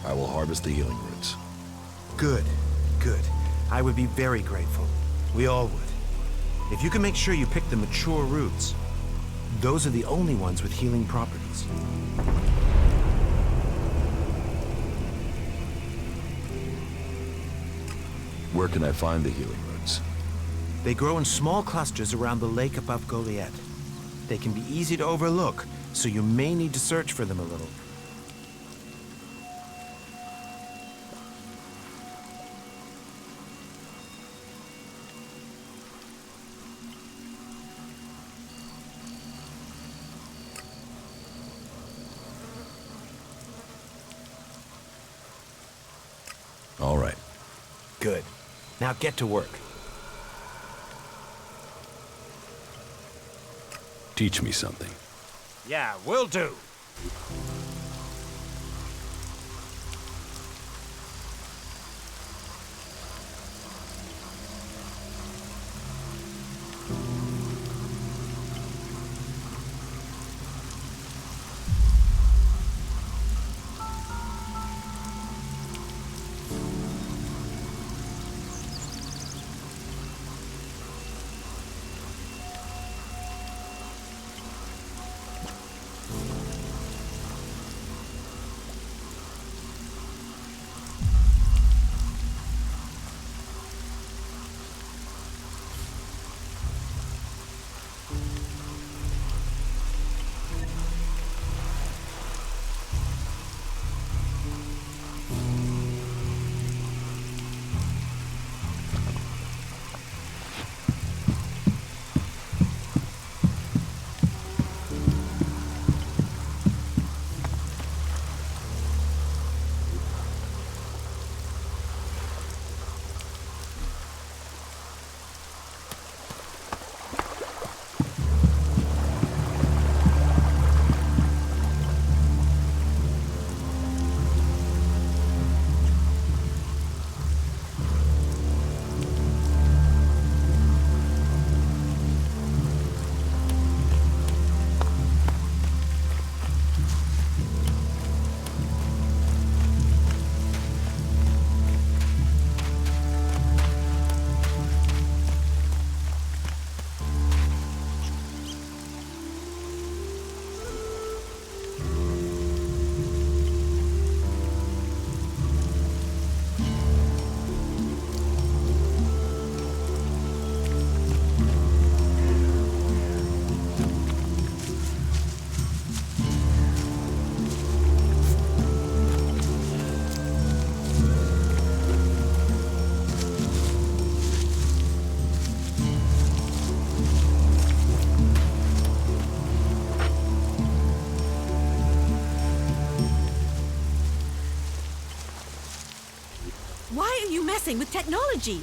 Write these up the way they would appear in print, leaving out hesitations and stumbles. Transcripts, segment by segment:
I will harvest the healing roots. Good, good. I would be very grateful. We all would. If you can make sure you pick the mature roots, those are the only ones with healing properties. Where can I find the healing roots? They grow in small clusters around the lake above Goliath. They can be easy to overlook, so you may need to search for them a little. All right. Good. Now get to work. Teach me something. Yeah, will do. Why are you messing with technology?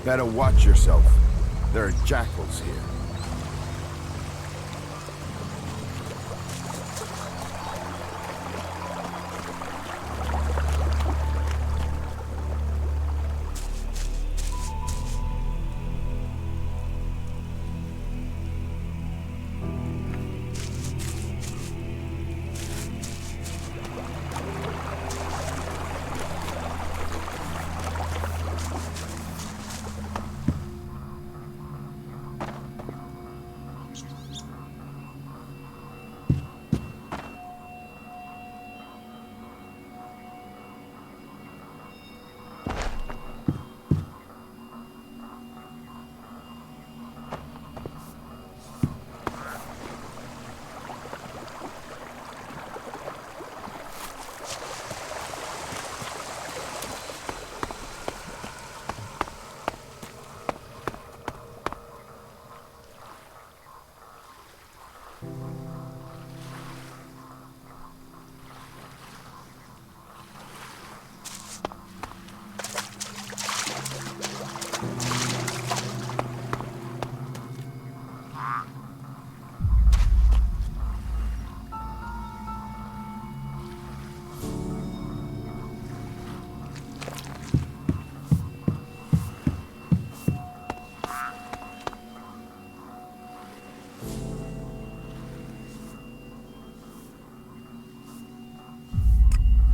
Better watch yourself. There are jackals here.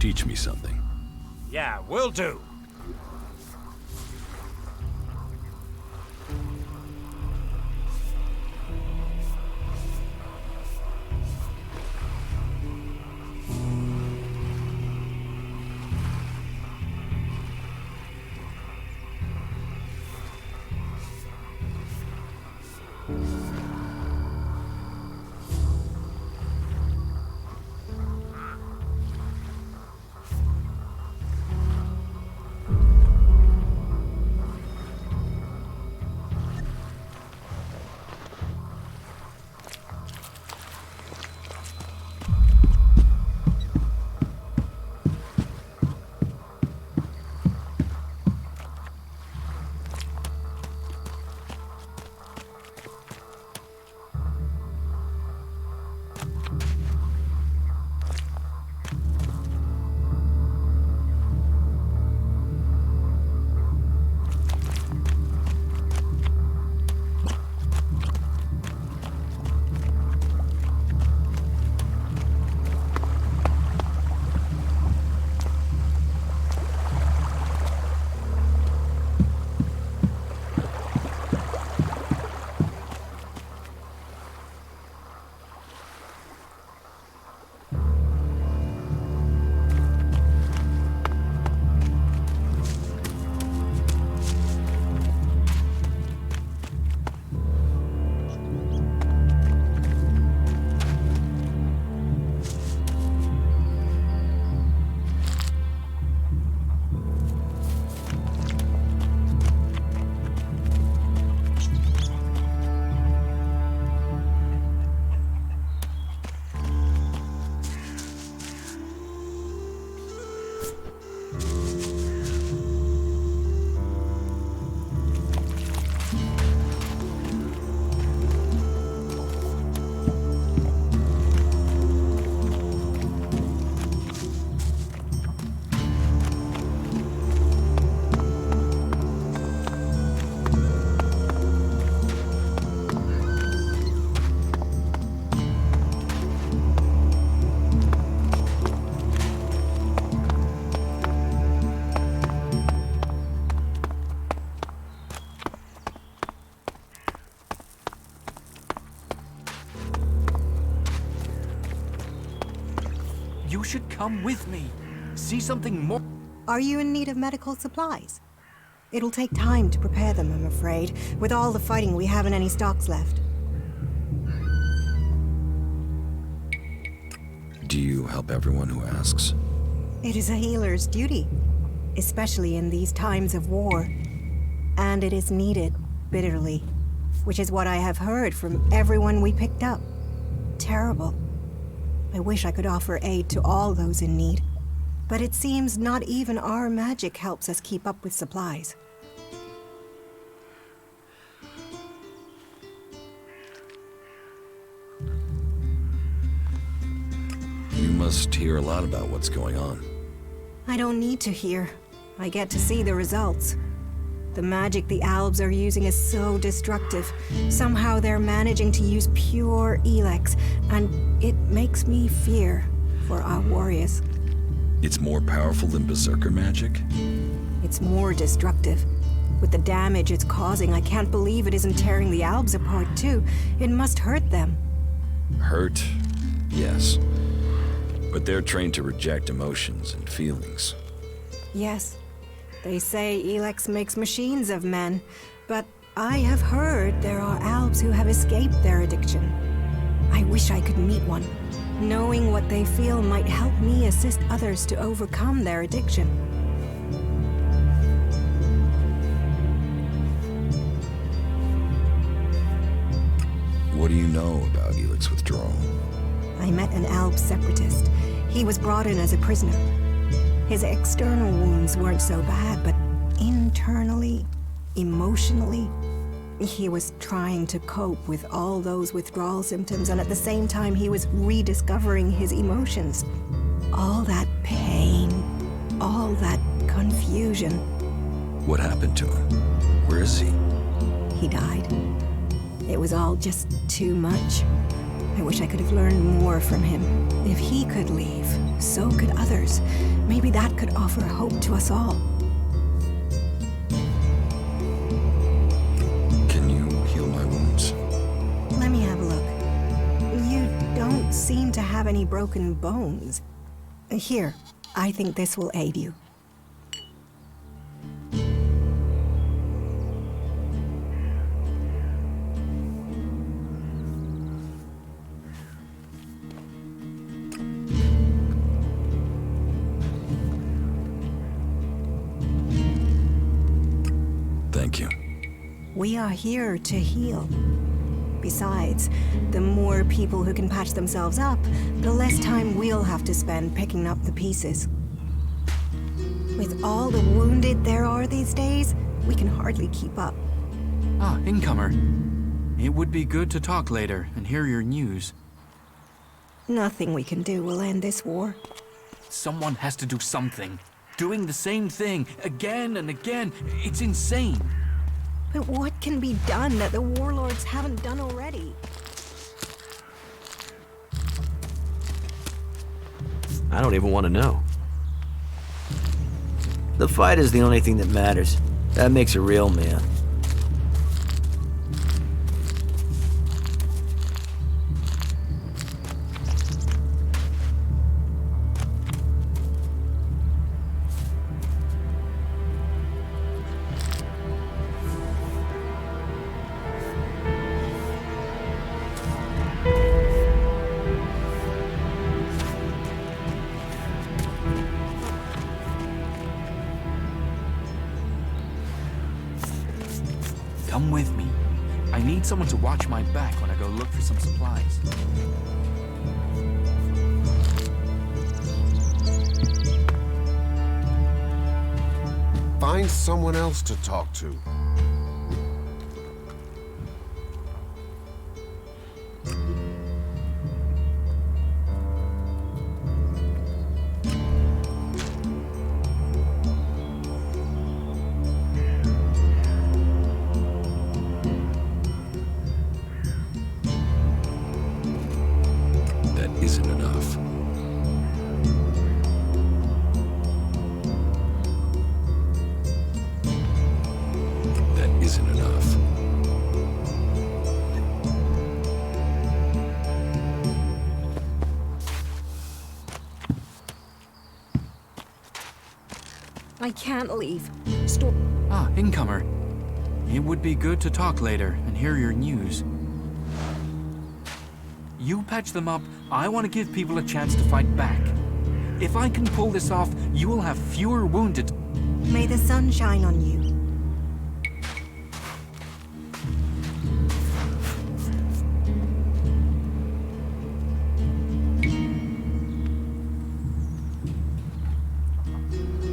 Teach me something. Yeah, will do. You should come with me. See something more. Are you in need of medical supplies? It'll take time to prepare them, I'm afraid. With all the fighting, we haven't any stocks left. Do you help everyone who asks? It is a healer's duty, especially in these times of war. And it is needed, bitterly, which is what I have heard from everyone we picked up. Terrible. I wish I could offer aid to all those in need, but it seems not even our magic helps us keep up with supplies. must hear a lot about what's going on. I don't need to hear. I get to see the results. The magic the Albs are using is so destructive. Somehow they're managing to use pure ELEX, and it makes me fear for our warriors. It's more powerful than Berserker magic? It's more destructive. With the damage it's causing, I can't believe it isn't tearing the Albs apart too. It must hurt them. Hurt? Yes. But they're trained to reject emotions and feelings. Yes. They say ELEX makes machines of men, but I have heard there are Albs who have escaped their addiction. I wish I could meet one. Knowing what they feel might help me assist others to overcome their addiction. What do you know about ELEX withdrawal? I met an Alb separatist. He was brought in as a prisoner. His external wounds weren't so bad, but internally, emotionally, he was trying to cope with all those withdrawal symptoms, and at the same time he was rediscovering his emotions. All that pain, all that confusion. What happened to him? Where is he? He died. It was all just too much. I wish I could have learned more from him. If he could leave, so could others. Maybe that could offer hope to us all. Can you heal my wounds? Let me have a look. You don't seem to have any broken bones. Here, I think this will aid you. Thank you. We are here to heal. Besides, the more people who can patch themselves up, the less time we'll have to spend picking up the pieces. With all the wounded there are these days, we can hardly keep up. Ah, incomer. It would be good to talk later and hear your news. Nothing we can do will end this war. Someone has to do something. Doing the same thing again and again. It's insane. But what can be done that the warlords haven't done already? I don't even want to know. The fight is the only thing that matters. That makes a real man. Come with me. I need someone to watch my back when I go look for some supplies. Find someone else to talk to. That isn't enough. That isn't enough. I can't leave. Ah, incomer. It would be good to talk later and hear your news. You patch them up, I want to give people a chance to fight back. If I can pull this off, you will have fewer wounded. May the sun shine on you.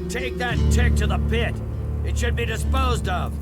Take that tick to the pit. It should be disposed of.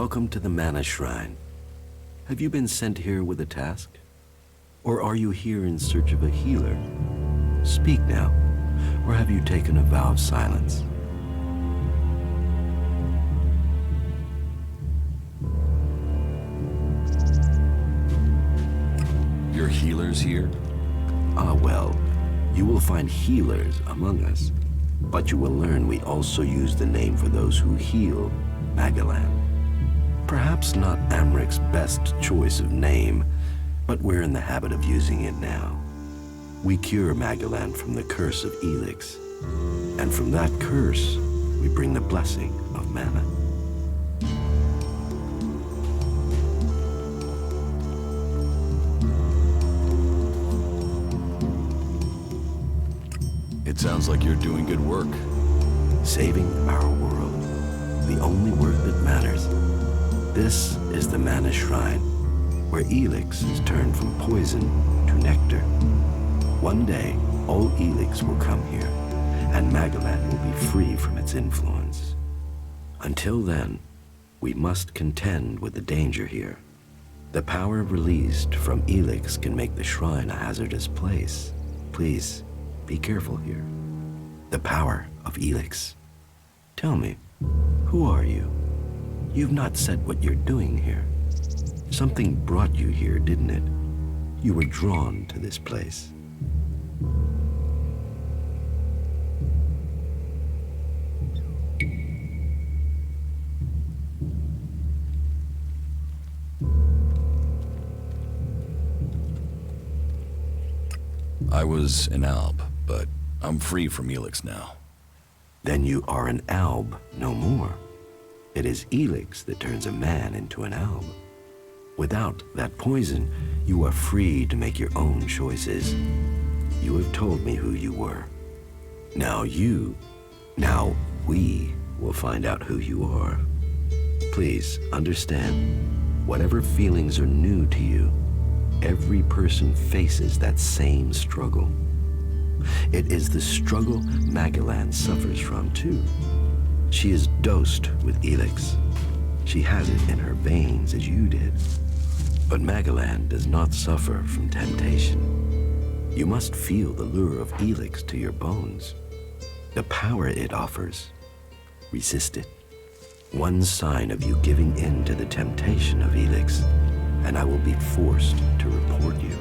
Welcome to the Mana Shrine. Have you been sent here with a task? Or are you here in search of a healer? Speak now, or have you taken a vow of silence? Your healers here? Ah, well, you will find healers among us, but you will learn we also use the name for those who heal, Magallan. Perhaps not Amric's best choice of name, but we're in the habit of using it now. We cure Magallan from the curse of ELEX, and from that curse, we bring the blessing of mana. It sounds like you're doing good work. Saving our world, the only work that matters. This is the Mana Shrine, where ELEX is turned from poison to nectar. One day, all ELEX will come here, and Magallan will be free from its influence. Until then, we must contend with the danger here. The power released from ELEX can make the shrine a hazardous place. Please, be careful here. The power of ELEX. Tell me, who are you? You've not said what you're doing here. Something brought you here, didn't it? You were drawn to this place. I was an alb, but I'm free from ELEX now. Then you are an alb no more. It is ELEX that turns a man into an alb. Without that poison, you are free to make your own choices. You have told me who you were. Now we will find out who you are. Please understand, whatever feelings are new to you, every person faces that same struggle. It is the struggle Magallan suffers from too. She is dosed with ELEX. She has it in her veins as you did. But Magallan does not suffer from temptation. You must feel the lure of ELEX to your bones. The power it offers. Resist it. One sign of you giving in to the temptation of ELEX, and I will be forced to report you.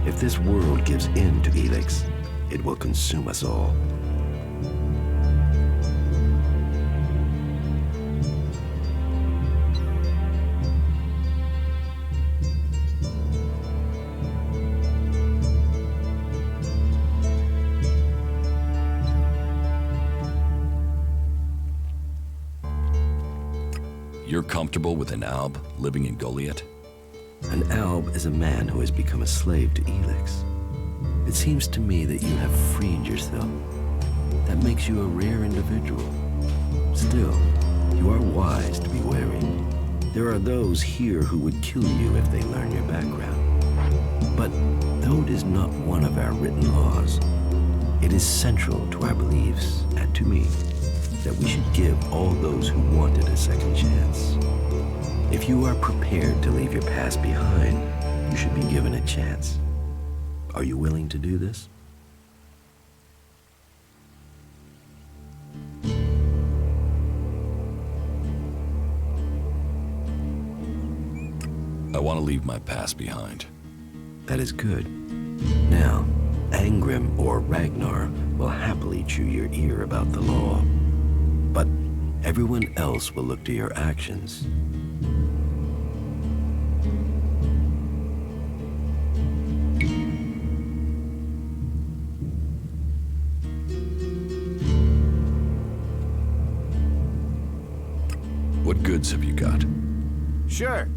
If this world gives in to ELEX, it will consume us all. You're comfortable with an alb living in Goliath? An alb is a man who has become a slave to ELEX. It seems to me that you have freed yourself. That makes you a rare individual. Still, you are wise to be wary. There are those here who would kill you if they learn your background. But though it is not one of our written laws, it is central to our beliefs and to me that we should give all those who want it a second chance. If you are prepared to leave your past behind, you should be given a chance. Are you willing to do this? I want to leave my past behind. That is good. Now, Angrim or Ragnar will happily chew your ear about the law. But everyone else will look to your actions. What goods have you got? Sure.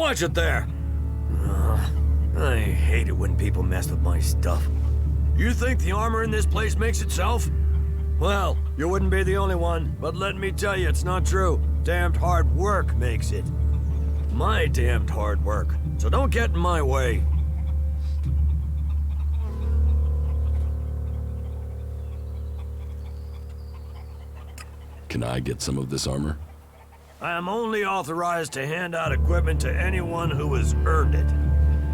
Watch it there! I hate it when people mess with my stuff. You think the armor in this place makes itself? Well, you wouldn't be the only one, but let me tell you, it's not true. Damned hard work makes it. My damned hard work. So don't get in my way. Can I get some of this armor? I am only authorized to hand out equipment to anyone who has earned it.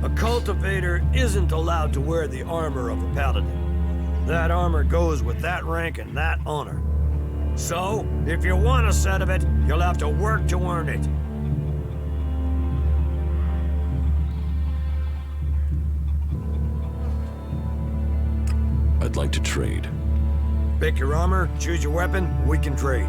A cultivator isn't allowed to wear the armor of a paladin. That armor goes with that rank and that honor. So, if you want a set of it, you'll have to work to earn it. I'd like to trade. Pick your armor, choose your weapon, we can trade.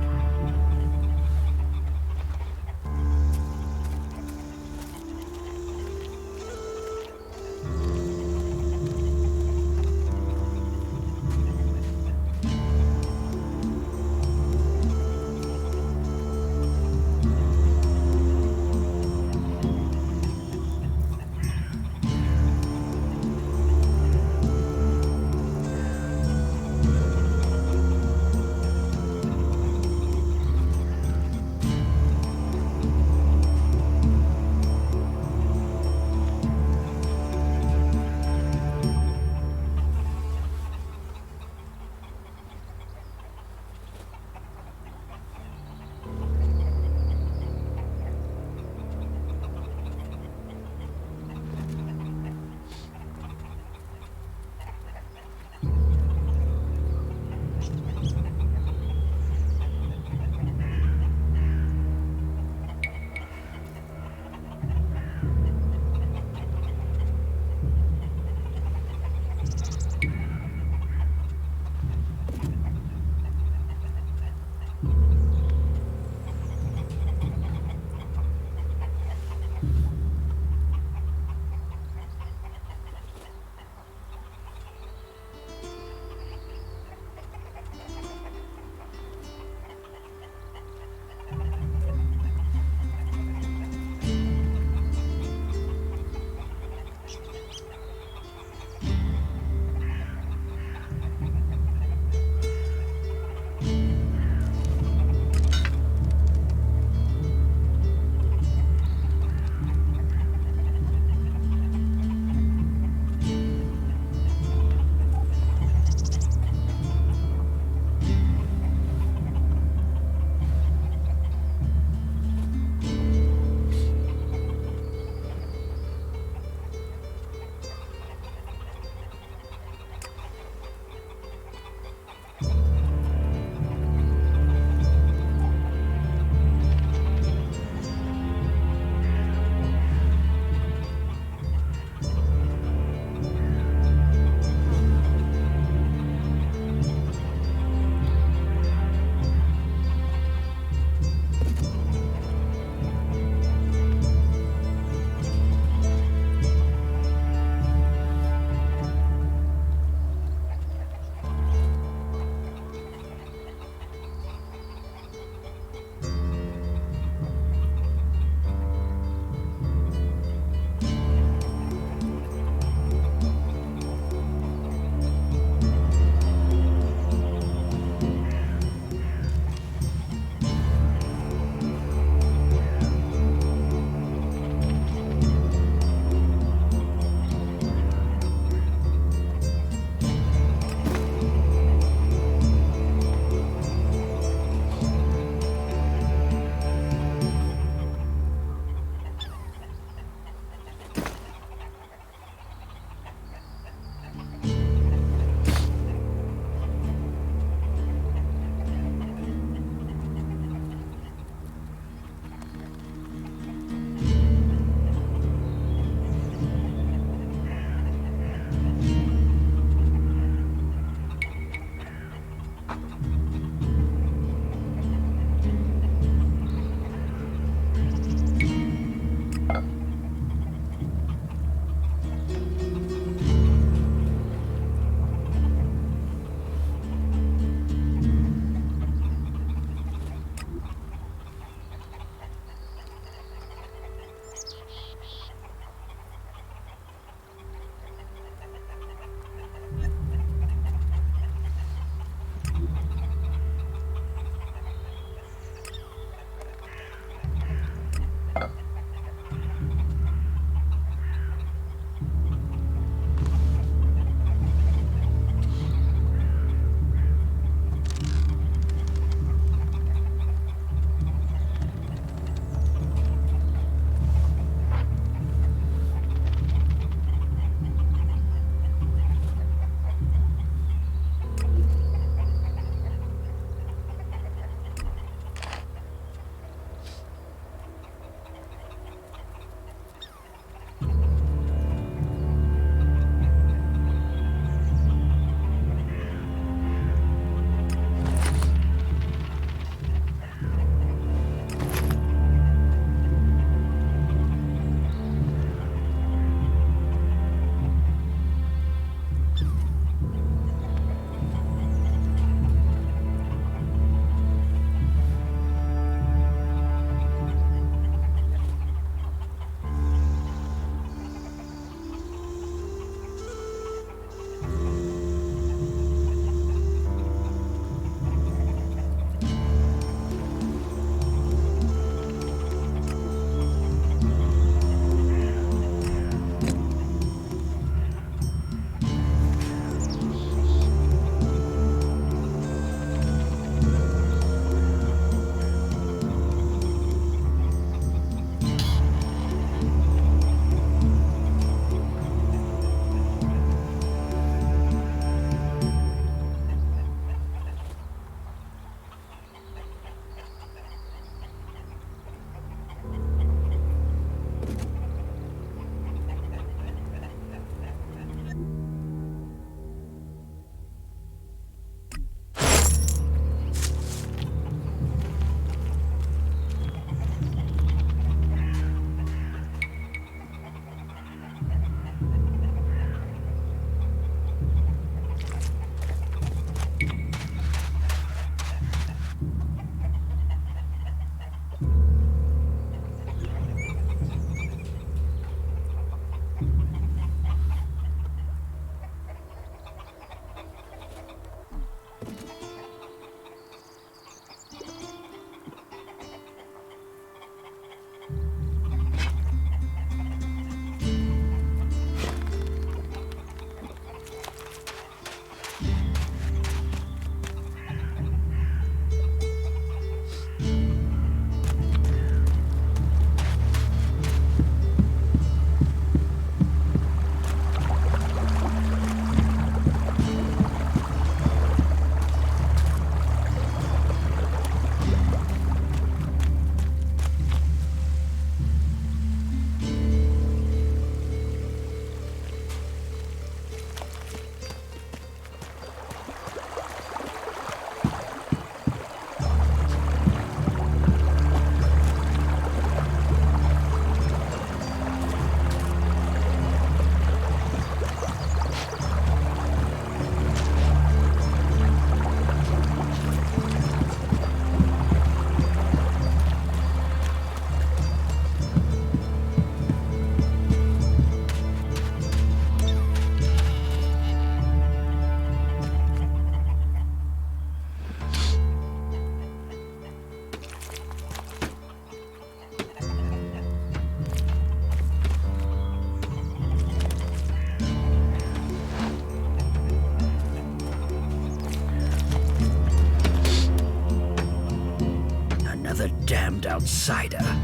damned outsider.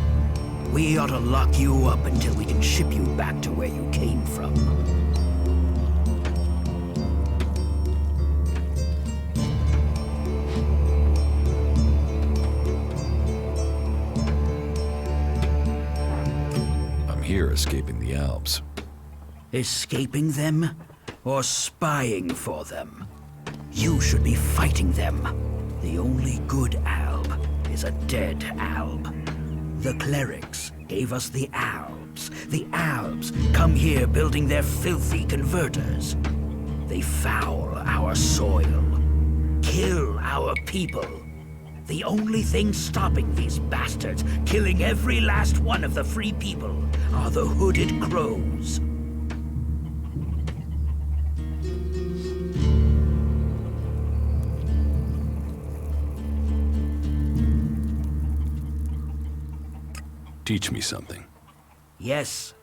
We ought to lock you up until we can ship you back to where you came from. I'm here escaping the Alps. Escaping them? Or spying for them? You should be fighting them. The only good Alb is a dead Alb. The clerics gave us the Albs. The Albs come here building their filthy converters. They foul our soil, kill our people. The only thing stopping these bastards killing every last one of the free people are the hooded crows. Teach me something. Yes.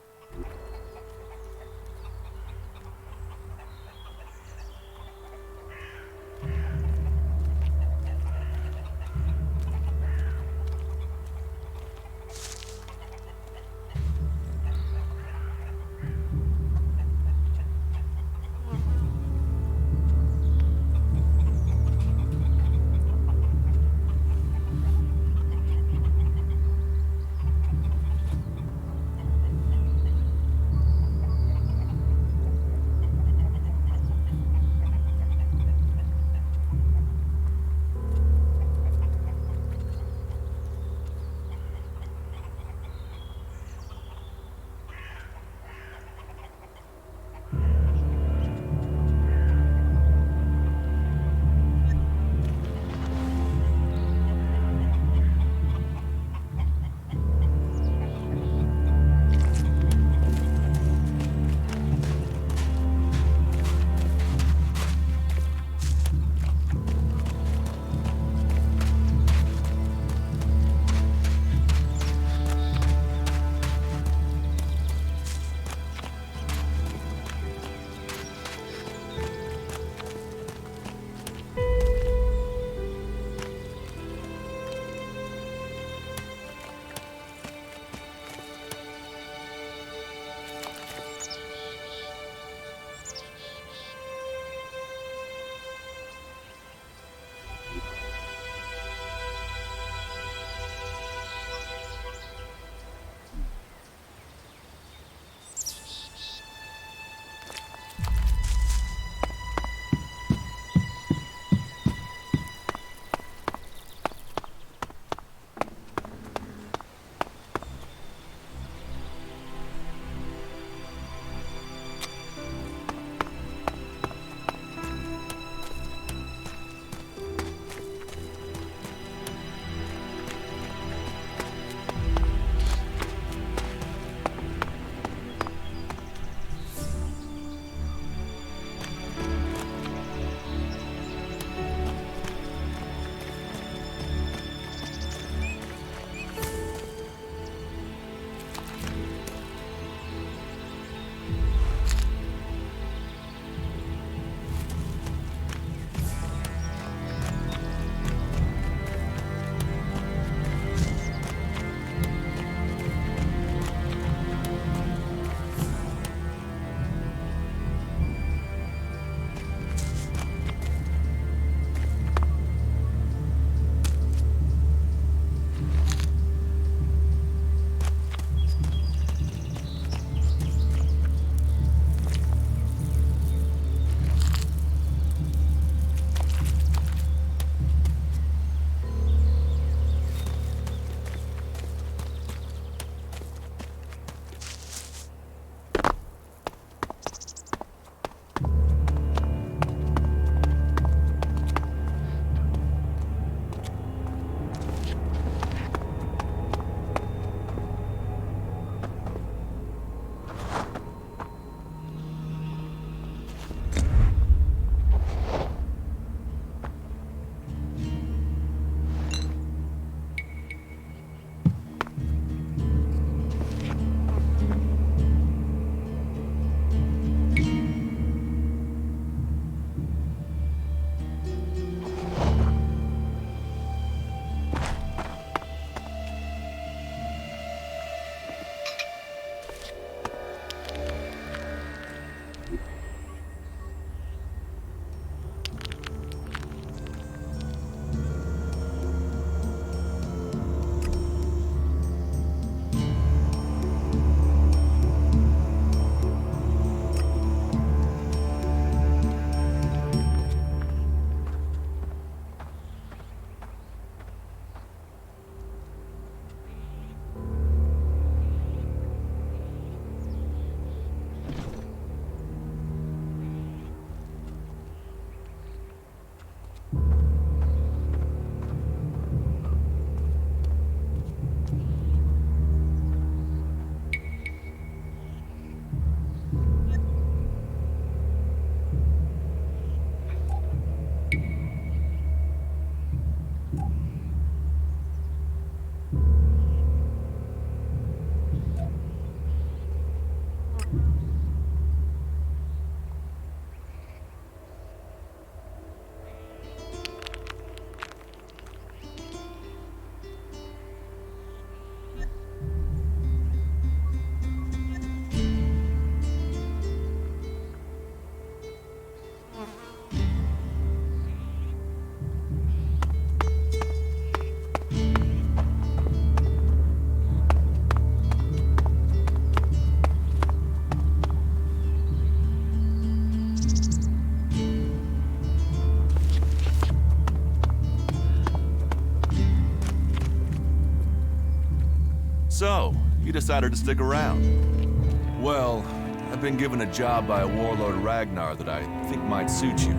So, you decided to stick around. Well, I've been given a job by a warlord Ragnar that I think might suit you,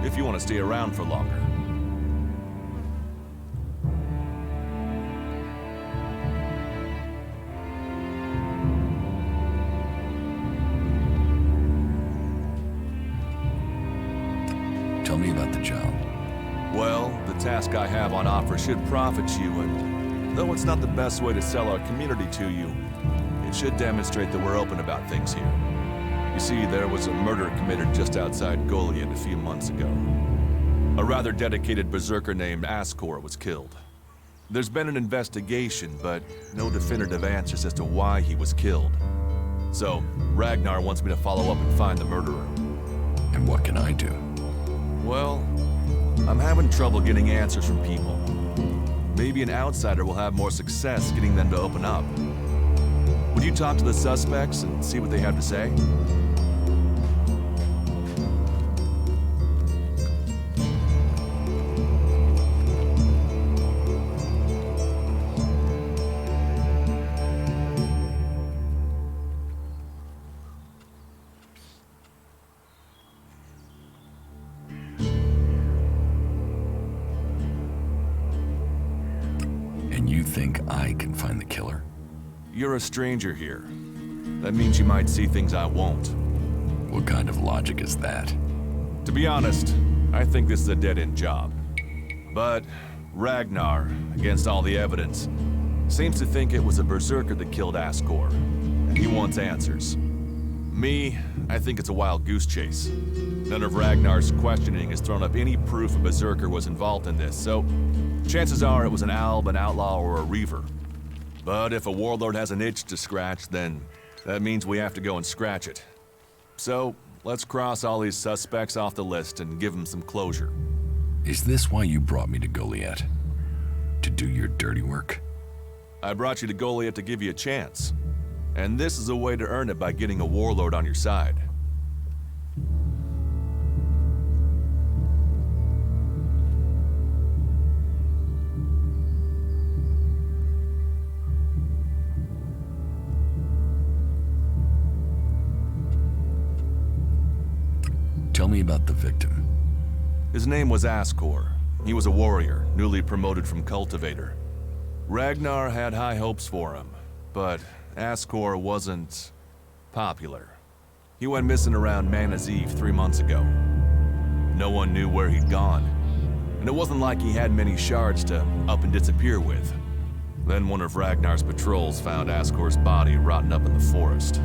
if you want to stay around for longer. Tell me about the job. Well, the task I have on offer should profit you, and though it's not the best way to sell our community to you, it should demonstrate that we're open about things here. You see, there was a murder committed just outside Goliath a few months ago. A rather dedicated berserker named Ascor was killed. There's been an investigation, but no definitive answers as to why he was killed. So, Ragnar wants me to follow up and find the murderer. And what can I do? Well, I'm having trouble getting answers from people. Maybe an outsider will have more success getting them to open up. Would you talk to the suspects and see what they have to say? And you think I can find the killer? You're a stranger here. That means you might see things I won't. What kind of logic is that? To be honest, I think this is a dead-end job. But Ragnar, against all the evidence, seems to think it was a berserker that killed Ascor, and he wants answers. Me, I think it's a wild goose chase. None of Ragnar's questioning has thrown up any proof a berserker was involved in this, so chances are it was an alb, an outlaw, or a reaver. But if a warlord has an itch to scratch, then that means we have to go and scratch it. So, let's cross all these suspects off the list and give them some closure. Is this why you brought me to Goliath? To do your dirty work? I brought you to Goliath to give you a chance. And this is a way to earn it by getting a warlord on your side. Tell me about the victim. His name was Ascor. He was a warrior, newly promoted from cultivator. Ragnar had high hopes for him, but Ascor wasn't popular. He went missing around Mana's Eve 3 months ago. No one knew where he'd gone, and it wasn't like he had many shards to up and disappear with. Then one of Ragnar's patrols found Ascor's body rotten up in the forest.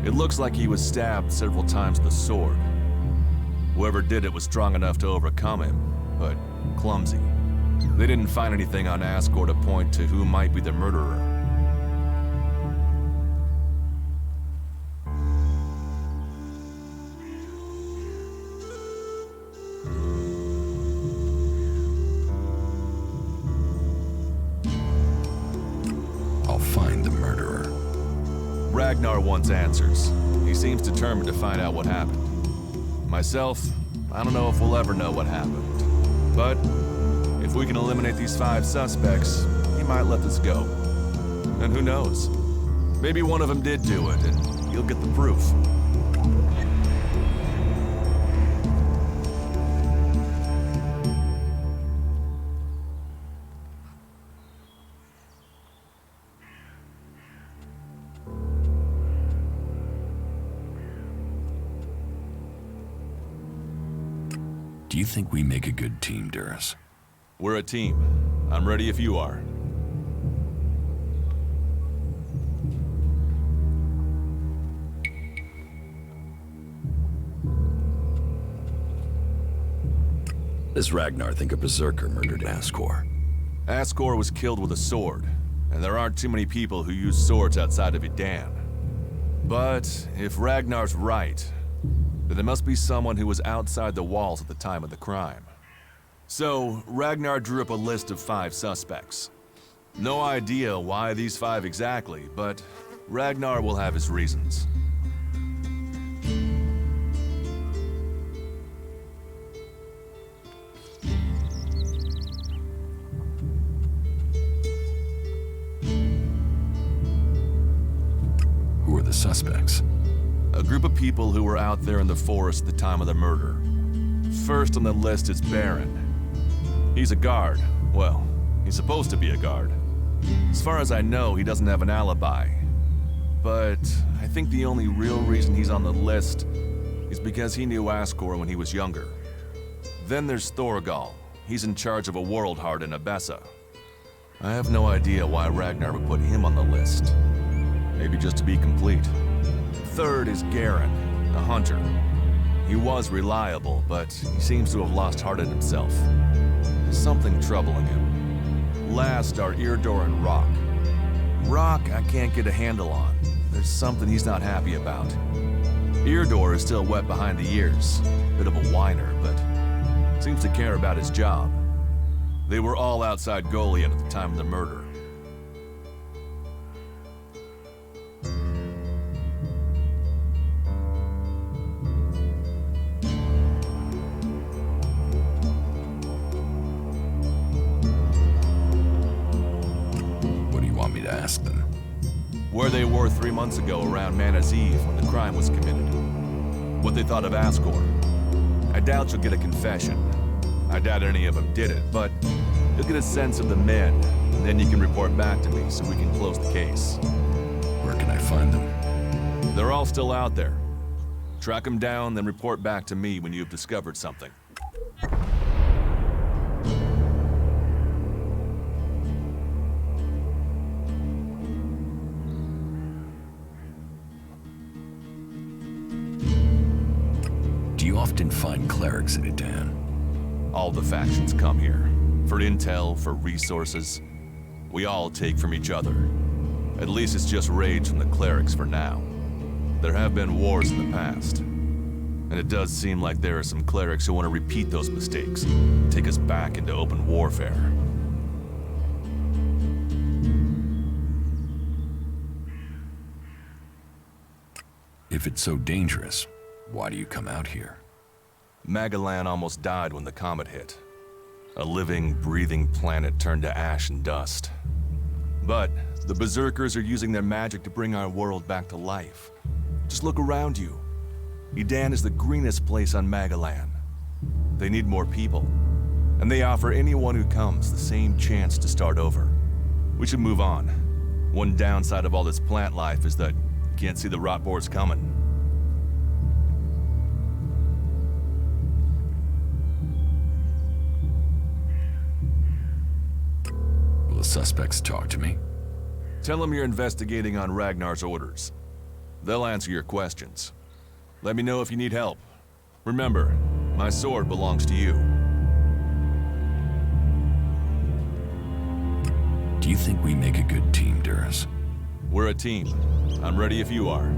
It looks like he was stabbed several times with a sword. Whoever did it was strong enough to overcome him, but clumsy. They didn't find anything on Ascor to point to who might be the murderer. I'll find the murderer. Ragnar wants answers. He seems determined to find out what happened. Myself, I don't know if we'll ever know what happened. But if we can eliminate these 5 suspects, he might let this go. And who knows? Maybe one of them did do it, and you'll get the proof. Do you think we make a good team, Duras? We're a team. I'm ready if you are. Does Ragnar think a berserker murdered Ascor? Ascor was killed with a sword, and there aren't too many people who use swords outside of Idan. But if Ragnar's right, then there must be someone who was outside the walls at the time of the crime. So, Ragnar drew up a list of 5 suspects. No idea why these 5 exactly, but Ragnar will have his reasons. suspects? A group of people who were out there in the forest at the time of the murder. First on the list is Baron. He's a guard. Well, he's supposed to be a guard. As far as I know, he doesn't have an alibi. But I think the only real reason he's on the list is because he knew Ascor when he was younger. Then there's Thorgal. He's in charge of a world heart in Abessa. I have no idea why Ragnar would put him on the list. Maybe just to be complete. Third is Garen, a hunter. He was reliable, but he seems to have lost heart in himself. There's something troubling him. Last are Irdor and Rock. Rock I can't get a handle on. There's something he's not happy about. Irdor is still wet behind the ears. Bit of a whiner, but seems to care about his job. They were all outside Golian at the time of the murder. What do you want me to ask them? Where they were 3 months ago around Mana's Eve when the crime was committed. What they thought of Ascor. I doubt you'll get a confession. I doubt any of them did it, but you'll get a sense of the men, and then you can report back to me so we can close the case. Where can I find them? They're all still out there. Track them down, then report back to me when you've discovered something. Do you often find clerics at Edan? All the factions come here. For intel, for resources. We all take from each other. At least it's just rage from the clerics for now. There have been wars in the past. And it does seem like there are some clerics who want to repeat those mistakes. Take us back into open warfare. If it's so dangerous, why do you come out here? Magellan almost died when the comet hit. A living, breathing planet turned to ash and dust. But the Berserkers are using their magic to bring our world back to life. Just look around you. Edan is the greenest place on Magellan. They need more people. And they offer anyone who comes the same chance to start over. We should move on. One downside of all this plant life is that you can't see the rot boars coming. Will the suspects talk to me? Tell them you're investigating on Ragnar's orders. They'll answer your questions. Let me know if you need help. Remember, my sword belongs to you. Do you think we make a good team, Duras? We're a team. I'm ready if you are.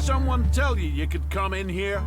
someone tell you you could come in here?